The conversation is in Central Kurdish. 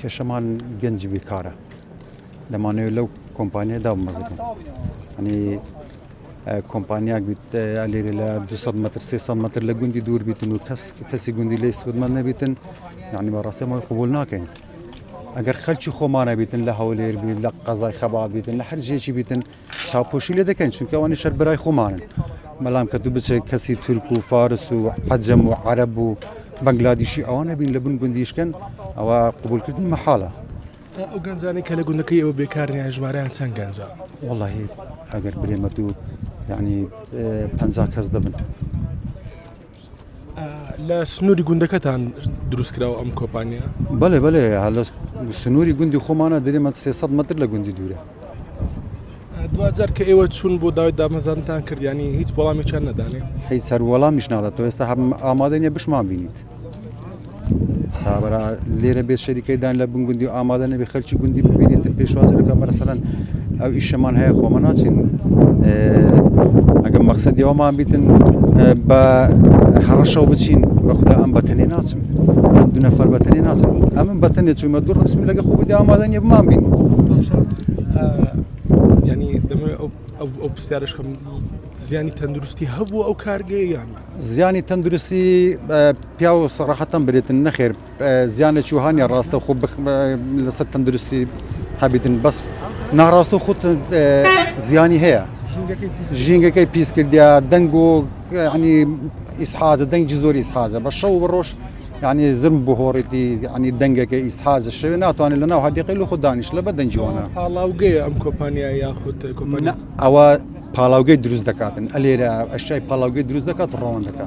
کێشەمان گەنج بیکارە دەمانەوێت لەو کۆمپانیە دابمەزێتن ینی کۆمپانیاک بیت لێرە لە 200 متر 300 متر لە گوندی دوور بیتن و کەسی گوندی لێ سودمەند نەبیتن یعنی بەڕاستی مای قبول ناکەین ئەگەر خەلکی خۆمانە بیتن لە هەولێر بیت لە قەزای خەبات بیتن لە هەر جێکی بیتن چاوپۆشی لێ دەکەین چونکە ئەوانی شەر برای خۆمانن بەڵام کە دوو بچێت کەسی تورک و فارس و حەجەم و عەرەب و بەنگلادیشی ئەوانە بین لە بن گوندیشکەن ئەوە قبولکردن مەحاڵە. ئەو گەنجانەی کە لە گوندەکەی ئەوە بێکارن ژمارەیان چەند گەنجە؟ وەڵڵاهی ئەگەر برێمە دوو یعنی 50 کەس دەبن. لە سنووری گوندەکەتان دروست کراوە ئەم کۆمپانیا؟ بەڵێ بەڵێ لە سنووری گوندی خۆمانە دەرێمە 300 متر لە گوندی دوورە. دوجار کە ئێوە چوون بۆ داوای دامەزانتان کرد ینی هیچ وەڵامێکیان نەدانێ؟ هیچ سەر وەڵامیش ناداتەوە ئێستا ئامادە نیە بشمان بینیت. خابرا لێرە بێت شەریکەیدان لە بن گوندی و ئامادە نەبێ خەلکی گوندی ببینێتن پێشوازەکە مەسەلەن ئەو ئیشەمان هەیە خۆمە ناچین ئەگەر مەقسەدی ئەومان بیتن بە هەڕەشەو بچین بە خوددا ئەم بەتەنێ ناچم دوو نەفەر بەتەنێ ناچم ئەمن بەتەنێ چوومە دوو ڕسمی لەگە خۆبی ئامادە نیە بمان بین. ینی دەمەوێت ئەو پرسیارەشکەم زیانی تەندروستی هەبوو ئەو کارگەیە یان؟ زیانی تەندروستی پیا و سەراحەتەن برێتن نەخێر زیانێکی وهانیە ڕاستە خۆ لەسەر تەندروستی هەبیتن بەس ناڕاستە خۆت زیانی هەیە ژینگەکەی پیس کردیا دەنگ و ینی ئیسحاجە دەنگی زۆر ئیسحاجە بە شەو بڕۆژ ینی زرم بهۆڕێتی ینی دەنگەکە ئیسحاجە شەوێ ناتوانێت لە ناو هەردیقی لە خۆ دانیش لە بە دەنجیوانە پاڵاوگەیە ئەم کۆمپانیا یاخود کۆمپانیا ئەوە پاڵاوگەی دروست دەکاتن ئەلێرە ئەشای پاڵاوگەی دروست دەکات ڕەوەندەکە.